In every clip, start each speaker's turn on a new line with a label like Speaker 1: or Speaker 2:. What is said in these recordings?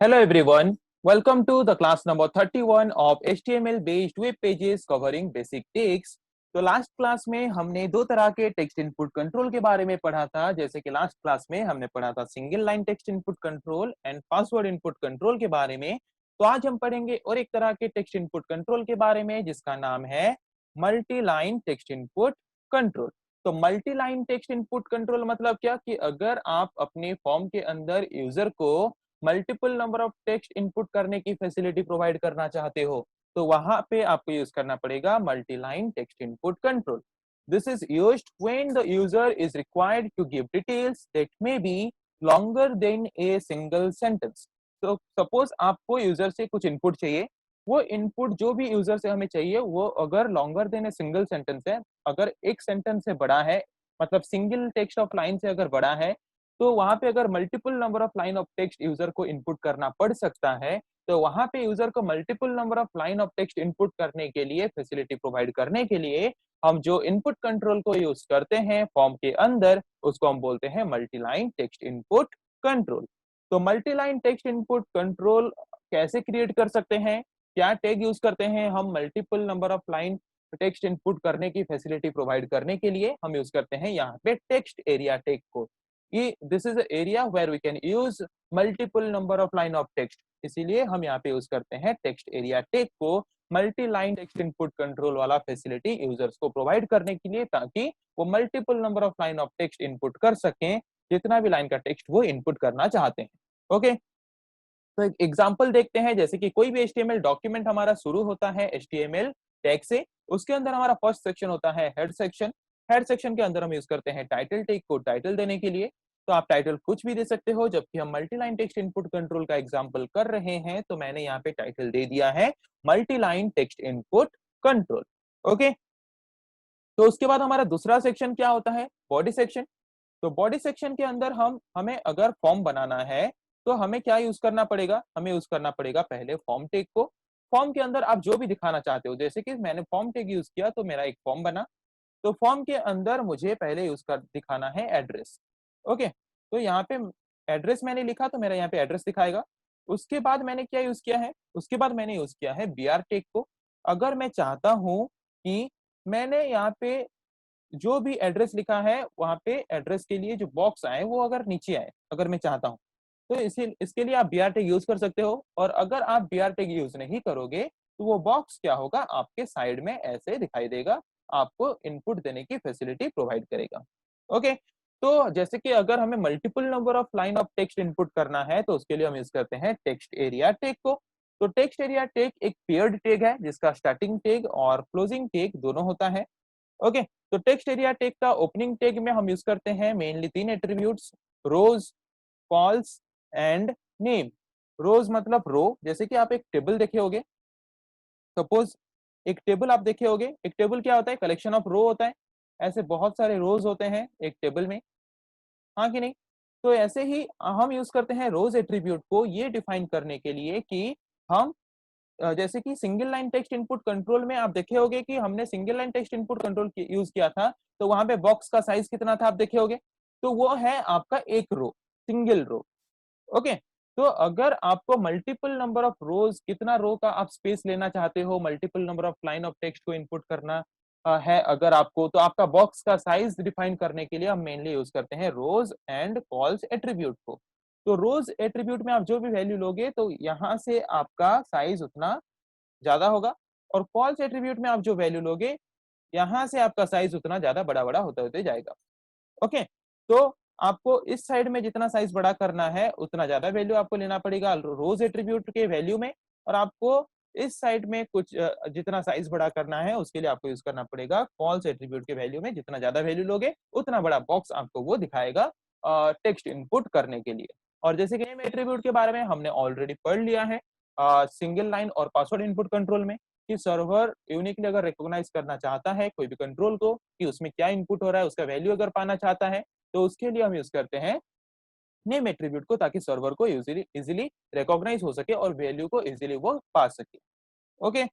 Speaker 1: Hello everyone, welcome to the class number 31 of HTML based web pages covering basic text। तो last class में हमने दो तरह के टेक्स्ट इनपुट कंट्रोल के बारे में पढ़ा था। जैसे कि लास्ट क्लास में हमने पढ़ा था single line text input control and password input control के बारे में। तो आज हम पढ़ेंगे और एक तरह के टेक्स्ट इनपुट कंट्रोल के बारे में जिसका नाम है multi line text input control. तो multi line text input control मतलब क्या कि अगर आप अपने फॉर्म के अंदर यूजर को multiple number of text input करने की फैसिलिटी प्रोवाइड करना चाहते हो तो वहां पे आपको यूज करना पड़ेगा multi line text input control. This is used when the user is required to give details that may be longer than a single sentence. तो सपोज आपको यूजर से कुछ इनपुट चाहिए, वो इनपुट जो भी यूजर से हमें चाहिए वो अगर longer than a single sentence है, अगर एक सेंटेंस से बड़ा है, मतलब सिंगल टेक्स्ट ऑफ लाइन से अगर बड़ा है, तो वहां पे अगर multiple number of line of text user को इनपुट करना पड़ सकता है, तो वहां पे यूजर को multiple number of line of text input करने के लिए फैसिलिटी प्रोवाइड करने के लिए हम जो इनपुट कंट्रोल को यूज करते हैं फॉर्म के अंदर उसको हम बोलते हैं multi line text input control. तो multi line text input control कैसे क्रिएट कर सकते हैं, क्या टैग यूज करते हैं हम multiple number of line text input करने की फैसिलिटी प्रोवाइड करने के लिए हम यूज करते हैं यहाँ पे टेक्स्ट एरिया टैग को। ये this is area where we can use multiple number of line of text, इसीलिए हम यहाँ पे यूज करते हैं टेक्स्ट एरिया टैग को multi line text input control वाला फैसिलिटी यूजर्स को प्रोवाइड करने के लिए, ताकि वो multiple number of line of text input कर सकें जितना भी लाइन का टेक्स्ट वो इनपुट करना चाहते हैं। ओके, तो एक एग्जांपल देखते हैं। जैसे कि कोई भी HTML डॉक्यूमेंट हमारा शुरू होता है HTML टैग से, उसके अंदर हमारा फर्स्ट सेक्शन होता है हेड सेक्शन। हेड सेक्शन के अंदर हम यूज करते हैं टाइटल टैग को टाइटल देने के लिए। तो आप टाइटल कुछ भी दे सकते हो, जबकि हम multi line text input control का एग्जांपल कर रहे हैं तो मैंने यहाँ पे टाइटल दे दिया है multi line text input control. Okay, तो उसके बाद हमारा दूसरा सेक्शन क्या होता है, बॉडी सेक्शन। तो बॉडी सेक्शन के अंदर हमें अगर फॉर्म बनाना है तो हमें क्या यूज करना पड़ेगा, हमें यूज करना पड़ेगा पहले फॉर्म टैग को। फॉर्म के अंदर आप जो भी दिखाना चाहते हो, जैसे कि मैंने फॉर्म टैग यूज किया तो मेरा एक फॉर्म बना। तो फॉर्म के अंदर मुझे पहले यूज कर दिखाना है एड्रेस। ओके, तो यहाँ पे एड्रेस मैंने लिखा तो मेरा यहाँ पे एड्रेस दिखाएगा। उसके बाद मैंने क्या यूज किया है, उसके बाद मैंने यूज किया है br टैग को। अगर मैं चाहता हूं कि मैंने यहाँ पे जो भी एड्रेस लिखा है वहां पे एड्रेस के लिए जो बॉक्स आए वो अगर नीचे आए, अगर मैं चाहता हूं, तो इसके लिए आप br टैग यूज कर सकते हो। और अगर आप br टैग यूज नहीं करोगे तो वो बॉक्स क्या होगा, आपके साइड में ऐसे दिखाई देगा, आपको इनपुट देने की फैसिलिटी प्रोवाइड करेगा। ओके, तो जैसे कि अगर हमें multiple number of line of text input करना है तो उसके लिए हम यूज करते हैं टेक्स्ट एरिया टैग को। तो टेक्स्ट एरिया टैग एक पेयर्ड टैग है जिसका स्टार्टिंग टैग और क्लोजिंग टैग दोनों होता है। ओके, तो टेक्स्ट एरिया टैग का ओपनिंग टैग में हम यूज करते हैं मेनली तीन attributes, rows, cols and name. Rows मतलब रो, जैसे कि आप एक टेबल देखे होगे, सपोज एक टेबल आप देखे होगे, एक टेबल क्या होता है, कलेक्शन ऑफ रो होता है। ऐसे बहुत सारे रोज होते हैं एक टेबल में, हाँ कि नहीं। तो ऐसे ही हम यूज करते हैं रोज एट्रीब्यूट को ये डिफाइन करने के लिए कि हम जैसे कि single line text input control में आप देखे होगे कि हमने single line text input control use किया था, तो वहां पे बॉक्स का साइज कितना था आप देखे होगे, तो वो है आपका एक रो, सिंगल रो। ओके, तो अगर आपको मल्टीपल नंबर ऑफ रोज, कितना रो का आप स्पेस लेना चाहते हो, multiple number of line of text को इनपुट करना है अगर आपको, तो आपका बॉक्स का साइज डिफाइन करने के लिए हम मेनली यूज करते हैं रोज एंड कॉल्स एट्रीब्यूट को। तो रोज एट्रीब्यूट में आप जो भी वैल्यू लोगे तो यहाँ से आपका साइज उतना ज्यादा होगा, और कॉल्स एट्रीब्यूट में आप जो वैल्यू लोगे यहाँ से आपका साइज उतना ज्यादा बड़ा बड़ा होते होते जाएगा। ओके, तो आपको इस साइड में जितना साइज बड़ा करना है उतना ज्यादा वैल्यू आपको लेना पड़ेगा रोज एट्रीब्यूट के वैल्यू में, और आपको इस साइड में कुछ जितना साइज बड़ा करना है उसके लिए आपको यूज करना पड़ेगा कॉल्स एट्रीब्यूट के वैल्यू में। जितना ज्यादा वैल्यू लोगे उतना बड़ा बॉक्स आपको वो दिखाएगा टेक्स्ट इनपुट करने के लिए। और जैसे कि नेम एट्रीब्यूट के बारे में हमने ऑलरेडी पढ़ लिया है सिंगल लाइन और पासवर्ड इनपुट कंट्रोल में, कि सर्वर यूनिकली अगर रिकॉग्नाइज करना चाहता है कोई भी कंट्रोल को कि उसमें क्या इनपुट हो रहा है, उसका वैल्यू अगर पाना चाहता है, तो उसके लिए हम यूज करते हैं नेम एट्रीब्यूट को, ताकि सर्वर को इजीली रिकॉग्नाइज हो सके और वैल्यू को इजीली वो पा सके। ओके,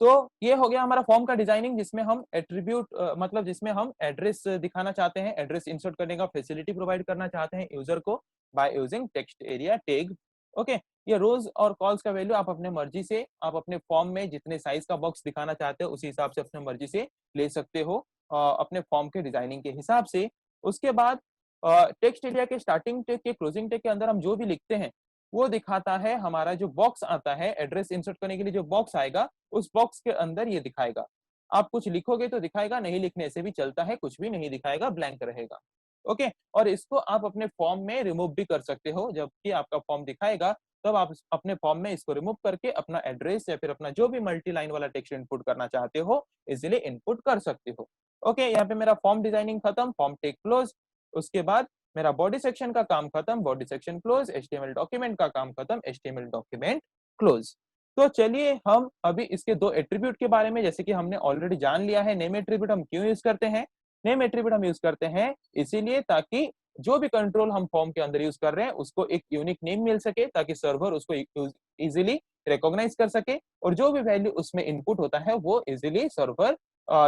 Speaker 1: तो ये हो गया हमारा फॉर्म का डिजाइनिंग, जिसमें हम एट्रीब्यूट मतलब जिसमें हम एड्रेस दिखाना चाहते हैं, एड्रेस इंसर्ट करने का फैसिलिटी प्रोवाइड करना चाहते हैं यूजर को by using text area tag. Okay, ये रोज और कॉल्स का वैल्यू आप अपने मर्जी से, आप अपने फॉर्म में जितने साइज का बॉक्स दिखाना चाहते हो उसी हिसाब से अपने मर्जी से ले सकते हो अपने फॉर्म के डिजाइनिंग के हिसाब से। उसके बाद टेक्स्ट एरिया के स्टार्टिंग टैग के क्लोजिंग टैग के अंदर हम जो भी लिखते हैं वो दिखाता है, हमारा जो बॉक्स आता है एड्रेस इंसर्ट करने के लिए जो बॉक्स आएगा उस बॉक्स के अंदर ये दिखाएगा। आप कुछ लिखोगे तो दिखाएगा, नहीं लिखने से भी चलता है, कुछ भी नहीं दिखाएगा, ब्लैंक रहेगा। ओके, और इसको आप अपने फॉर्म में रिमूव भी कर सकते हो, जबकि आपका फॉर्म दिखाएगा तब आप अपने फॉर्म में इसको रिमूव करके अपना एड्रेस या फिर अपना जो भी मल्टी लाइन वाला टेक्स्ट इनपुट करना चाहते हो इजीली इनपुट कर सकते हो। ओके, यहाँ पे मेरा फॉर्म डिजाइनिंग खत्म, फॉर्म टेक क्लोज। उसके बाद मेरा बॉडी सेक्शन का काम खत्म, body section close. HTML document का काम खत्म, एचटीएमएल डॉक्यूमेंट क्लोज। तो चलिए हम अभी इसके दो एट्रीब्यूट के बारे में, जैसे कि हमने ऑलरेडी जान लिया है नेम एट्रीब्यूट हम क्यों यूज करते हैं। नेम एट्रीब्यूट हम यूज करते हैं इसीलिए ताकि जो भी कंट्रोल हम फॉर्म के अंदर यूज कर रहे हैं उसको एक यूनिक नेम मिल सके, ताकि सर्वर उसको इजीली रिकॉग्नाइज कर सके और जो भी वैल्यू उसमें इनपुट होता है वो इजीली सर्वर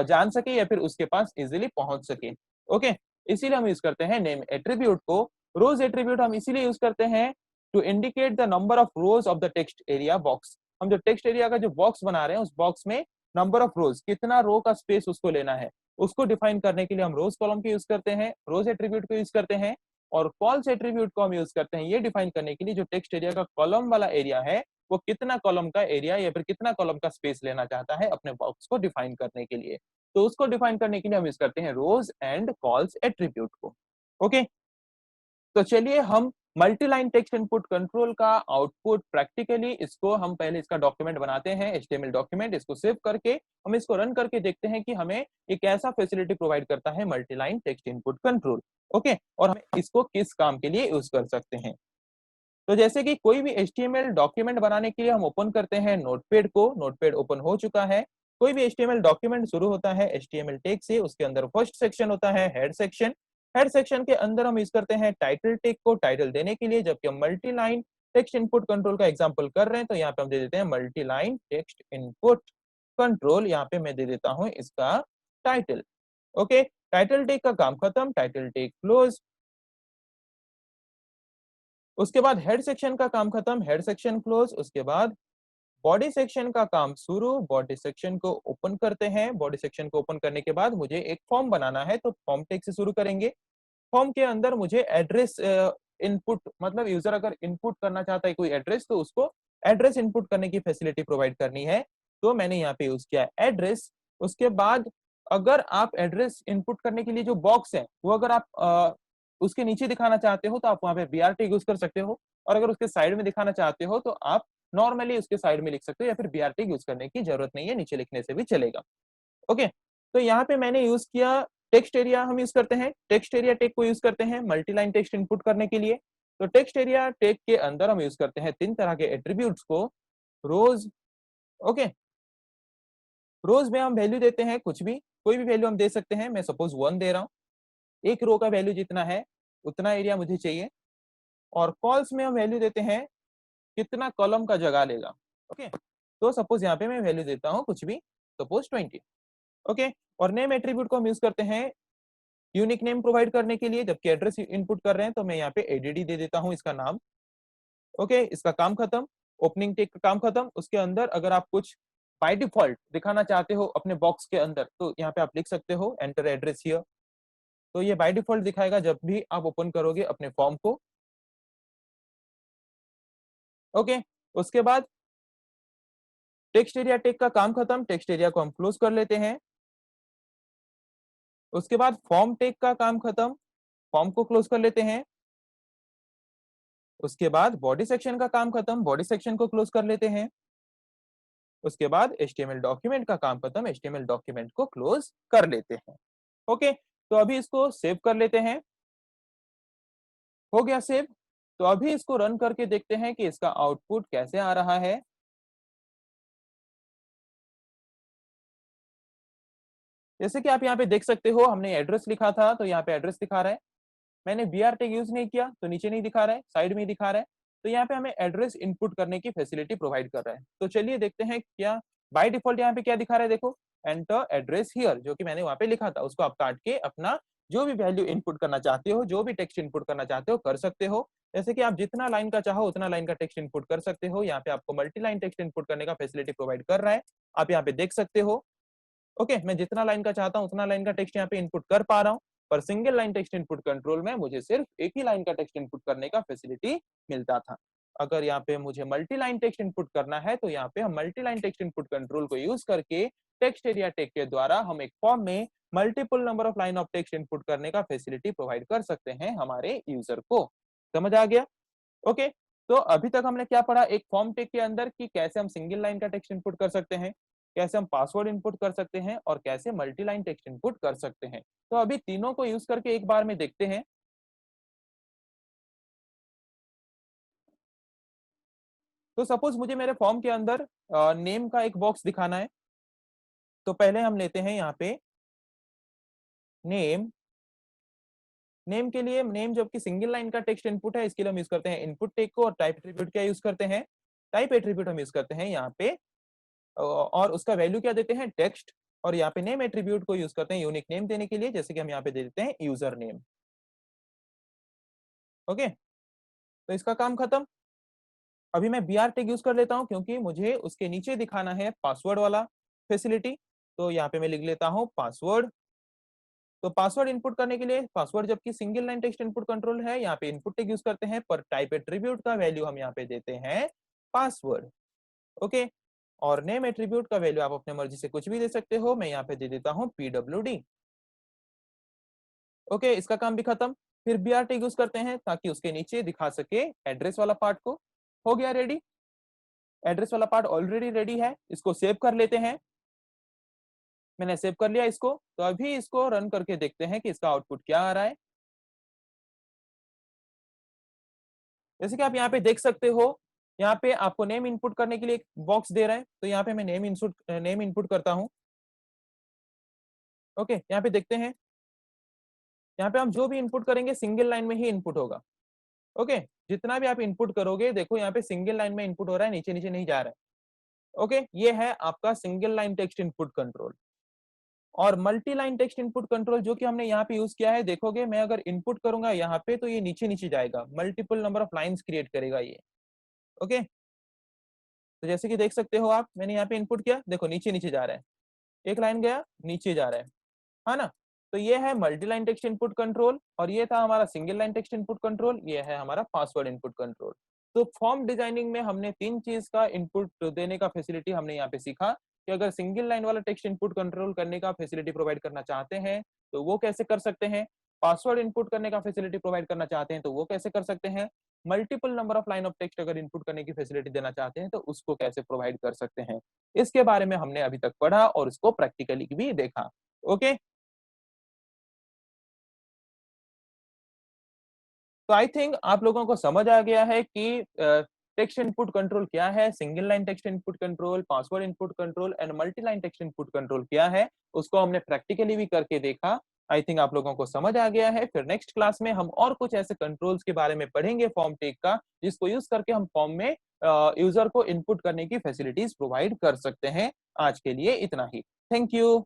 Speaker 1: जान सके या फिर उसके पास इजीली पहुंच सके। ओके, इसीलिए हम यूज करते हैं नेम एट्रीब्यूट को। रोज एट्रीब्यूट हम इसीलिए यूज करते हैं to indicate the number of rows of the text area box. हम जो टेक्स्ट एरिया का जो बॉक्स बना रहे हैं उस बॉक्स में नंबर ऑफ रोज, कितना रो का स्पेस उसको लेना है, उसको डिफाइन करने के लिए हम रोज कॉलम को यूज करते हैं, रोज एट्रीब्यूट को यूज करते हैं। और कॉल्स एट्रीब्यूट को हम यूज करते हैं ये डिफाइन करने के लिए जो टेक्स्ट एरिया का कॉलम वाला एरिया है वो कितना कॉलम का एरिया या फिर कितना कॉलम का स्पेस लेना चाहता है अपने बॉक्स को डिफाइन करने के लिए। तो उसको डिफाइन करने के लिए हम यूज करते हैं रोज एंड कॉल्स एट्रीब्यूट को। ओके, तो चलिए हम multi line text input control का आउटपुट प्रैक्टिकली इसको हम पहले इसका डॉक्यूमेंट बनाते हैं, एचटीएमएल डॉक्यूमेंट। इसको सेव करके हम इसको रन करके देखते हैं कि हमें ये कैसा फैसिलिटी प्रोवाइड करता है multi line text input control. Okay, और हम इसको किस काम के लिए यूज कर सकते हैं। तो जैसे कि कोई भी एचटीएमएल डॉक्यूमेंट बनाने के लिए हम ओपन करते हैं नोटपैड को, नोटपैड ओपन हो चुका है। कोई भी एचटीएमएल डॉक्यूमेंट शुरू होता है एचटीएमएल टैग से, उसके अंदर फर्स्ट सेक्शन होता है हेड सेक्शन। हेड सेक्शन के अंदर हम यूज करते हैं टाइटल टैग को टाइटल देने के लिए, जबकि हम multi line text input control का एग्जांपल कर रहे हैं तो यहाँ पे हम दे देते हैं multi line text input control. यहाँ पे मैं दे देता हूँ इसका टाइटल। ओके, टाइटल टैग का काम खत्म, टाइटल टैग क्लोज। उसके बाद हेड सेक्शन का काम खत्म, हेड सेक्शन क्लोज। उसके बाद बॉडी सेक्शन का काम शुरू, बॉडी सेक्शन को ओपन करते हैं। बॉडी सेक्शन को ओपन करने के बाद मुझे एक फॉर्म बनाना है तो फॉर्म टैग से शुरू करेंगे। फॉर्म के अंदर मुझे एड्रेस इनपुट, मतलब यूजर अगर इनपुट करना चाहता है कोई एड्रेस तो उसको एड्रेस इनपुट करने की फैसिलिटी प्रोवाइड करनी है, तो मैंने यहाँ पे यूज किया एड्रेस। उसके बाद अगर आप एड्रेस इनपुट करने के लिए जो बॉक्स है वो अगर आप उसके नीचे दिखाना चाहते हो तो आप वहां पे बीआर टैग यूज कर सकते हो, और अगर उसके साइड में दिखाना चाहते हो तो आप नॉर्मली उसके साइड में लिख सकते हो या फिर बीआर टैग यूज करने की जरूरत नहीं है, नीचे लिखने से भी चलेगा। ओके, तो यहाँ पे मैंने यूज किया टेक्स्ट एरिया। हम यूज करते हैं टेक्स्ट एरिया टैग को यूज करते हैं मल्टी लाइन टेक्स्ट इनपुट करने के लिए। तो टेक्स्ट एरिया टैग के अंदर हम यूज करते हैं तीन तरह के एट्रीब्यूट्स को, रोज। ओके, रोज में हम वैल्यू देते हैं कुछ भी, कोई भी वैल्यू हम दे सकते हैं। मैं सपोज 1 दे रहा हूँ, एक रो का वैल्यू जितना है उतना एरिया मुझे चाहिए। और कॉल्स में हम वैल्यू देते हैं कितना कॉलम का जगह लेगा। ओके, तो सपोज यहाँ पे मैं वैल्यू देता हूँ कुछ भी, सपोज 20। ओके, और नेम एट्रीब्यूट को हम यूज करते हैं यूनिक नेम प्रोवाइड करने के लिए, जबकि एड्रेस इनपुट कर रहे हैं तो मैं यहाँ पे एडीडी दे देता हूँ इसका नाम। ओके, इसका काम खत्म, ओपनिंग टेक का काम खत्म। उसके अंदर अगर आप कुछ बाय डिफॉल्ट दिखाना चाहते हो अपने बॉक्स के अंदर तो यहाँ पे आप लिख सकते हो एंटर एड्रेस हियर। तो ये बाय डिफॉल्ट दिखाएगा जब भी आप ओपन करोगे अपने फॉर्म को। ओके, उसके बाद टेक्स्ट एरिया टैग का काम खत्म, टेक्स्ट एरिया को हम क्लोज कर लेते हैं। उसके बाद फॉर्म टैग का काम खत्म, फॉर्म को क्लोज कर लेते हैं। उसके बाद बॉडी सेक्शन का काम खत्म, बॉडी सेक्शन को क्लोज कर लेते हैं। उसके बाद एचटीएमएल डॉक्यूमेंट का काम खत्म, एचटीएमएल डॉक्यूमेंट को क्लोज कर लेते हैं। ओके, तो अभी इसको सेव कर लेते हैं। हो गया सेव। तो अभी इसको रन करके देखते हैं कि इसका आउटपुट कैसे आ रहा है। जैसे कि आप यहाँ पे देख सकते हो हमने एड्रेस लिखा था तो यहाँ पे एड्रेस दिखा रहा है। मैंने बीआर टैग यूज नहीं किया तो नीचे नहीं दिखा रहा है, साइड में ही दिखा रहा है। तो यहाँ पे हमें एड्रेस इनपुट करने की फैसिलिटी प्रोवाइड कर रहा है। तो चलिए देखते हैं क्या बाय डिफॉल्ट यहाँ पे क्या दिखा रहा है, देखो एंटर एड्रेस हियर, जो कि मैंने वहां पे लिखा था, उसको आप काट के अपना जो भी वैल्यू इनपुट करना चाहते हो, जो भी टेक्स्ट इनपुट करना चाहते हो कर सकते हो। जैसे कि आप जितना लाइन का चाहो उतना लाइन का टेक्स्ट इनपुट कर सकते हो। यहाँ पे आपको मल्टी लाइन टेक्स्ट इनपुट करने का फैसिलिटी प्रोवाइड कर रहा है, आप यहाँ पे देख सकते हो। ओके, मैं जितना लाइन का चाहता हूँ उतना लाइन का टेक्स्ट यहाँ पे इनपुट कर पा रहा हूँ, पर single line text input control में मुझे सिर्फ एक ही लाइन का टेक्स्ट इनपुट करने का फैसिलिटी मिलता था। अगर यहाँ पे मुझे मल्टी लाइन टेक्स्ट इनपुट करना है तो यहाँ पे हम multi line text input control को यूज करके टेक्स्ट एरिया टैग के द्वारा हम एक फॉर्म में multiple number of line of text input करने का फैसिलिटी प्रोवाइड कर सकते हैं हमारे यूजर को। समझ आ गया? ओके, तो अभी तक हमने क्या पढ़ा, एक फॉर्म टैग के अंदर कि कैसे हम सिंगल लाइन का टेक्स्ट इनपुट कर सकते हैं, कैसे हम पासवर्ड इनपुट कर सकते हैं और कैसे मल्टी लाइन टेक्स्ट इनपुट कर सकते हैं। तो अभी तीनों को यूज करके एक बार में देखते हैं। तो सपोज मुझे मेरे फॉर्म के अंदर नेम का एक बॉक्स दिखाना है, तो पहले हम लेते हैं यहाँ पे नेम। नेम के लिए, नेम जबकि सिंगल लाइन का टेक्स्ट इनपुट है, इसके लिए हम यूज करते हैं इनपुट टैग को, और टाइप एट्रीब्यूट क्या यूज करते हैं, टाइप एट्रीब्यूट हम यूज करते हैं यहाँ पे, और उसका वैल्यू क्या देते हैं, टेक्स्ट। और यहाँ पे नेम एट्रीब्यूट को यूज करते हैं यूनिक नेम देने के लिए, जैसे कि हम यहाँ पे दे देते हैं यूजर नेम। ओके, तो इसका काम खत्म। अभी मैं br टैग यूज कर लेता हूँ क्योंकि मुझे उसके नीचे दिखाना है पासवर्ड वाला फैसिलिटी। तो यहाँ पे मैं लिख लेता हूँ पासवर्ड। तो पासवर्ड इनपुट करने के लिए, पासवर्ड जबकि single line text input control है, यहाँ पे इनपुट टैग यूज करते हैं, पर टाइप एट्रीब्यूट का वैल्यू हम यहाँ पे देते हैं पासवर्ड। ओके, और नेम एट्रीब्यूट का वैल्यू आप अपने मर्जी से कुछ भी दे सकते हो, मैं यहाँ पे दे देता हूँ pwd। ओके, इसका काम भी खत्म। फिर br टैग यूज करते हैं ताकि उसके नीचे दिखा सके एड्रेस वाला पार्ट को। हो गया रेडी, एड्रेस वाला पार्ट ऑलरेडी रेडी है, इसको सेव कर लेते हैं। मैंने सेव कर लिया इसको, तो अभी इसको रन करके देखते हैं कि इसका आउटपुट क्या आ रहा है। जैसे कि आप यहाँ पे देख सकते हो, यहाँ पे आपको नेम इनपुट करने के लिए एक बॉक्स दे रहा है, तो यहाँ पे मैं नेम इनपुट करता हूँ। ओके, यहाँ पे देखते हैं, यहाँ पे हम जो भी इनपुट करेंगे सिंगल लाइन में ही इनपुट होगा। ओके, जितना भी आप इनपुट करोगे, देखो यहाँ पे सिंगल लाइन में इनपुट हो रहा है, नीचे नीचे नहीं जा रहा है। ओके, ये है आपका single line text input control. और multi line text input control जो कि हमने यहाँ पे यूज किया है, देखोगे मैं अगर इनपुट करूंगा यहाँ पे तो ये नीचे नीचे जाएगा, multiple number of lines create करेगा ये। ओके, तो जैसे कि देख सकते हो आप, मैंने यहाँ पे इनपुट किया, देखो नीचे नीचे जा रहा है, एक लाइन गया नीचे जा रहा है ना। तो ये है multi line text input control, और ये था हमारा single line text input control, ये है हमारा पासवर्ड इनपुट कंट्रोल। तो फॉर्म डिजाइनिंग में हमने तीन चीज का इनपुट देने का फैसिलिटी हमने यहाँ पे सीखा कि अगर सिंगल लाइन वाला टेक्स्ट इनपुट कंट्रोल करने का फैसिलिटी प्रोवाइड करना चाहते हैं तो वो कैसे कर सकते हैं, पासवर्ड इनपुट करने का फैसिलिटी प्रोवाइड करना चाहते हैं तो वो कैसे कर सकते हैं, multiple number of line of text अगर इनपुट करने की फैसिलिटी देना चाहते हैं तो उसको कैसे प्रोवाइड कर सकते हैं। इसके बारे में हमने अभी तक पढ़ा और उसको प्रैक्टिकली भी देखा। ओके, तो आई थिंक आप लोगों को समझ आ गया है कि टेक्स्ट इनपुट कंट्रोल क्या है, single line text input control, password input control and multi line text input control क्या है, उसको हमने प्रैक्टिकली भी करके देखा। आई थिंक आप लोगों को समझ आ गया है। फिर नेक्स्ट क्लास में हम और कुछ ऐसे कंट्रोल्स के बारे में पढ़ेंगे फॉर्म टेक का, जिसको यूज करके हम फॉर्म में यूजर को इनपुट करने की फैसिलिटीज प्रोवाइड कर सकते हैं। आज के लिए इतना ही। Thank you.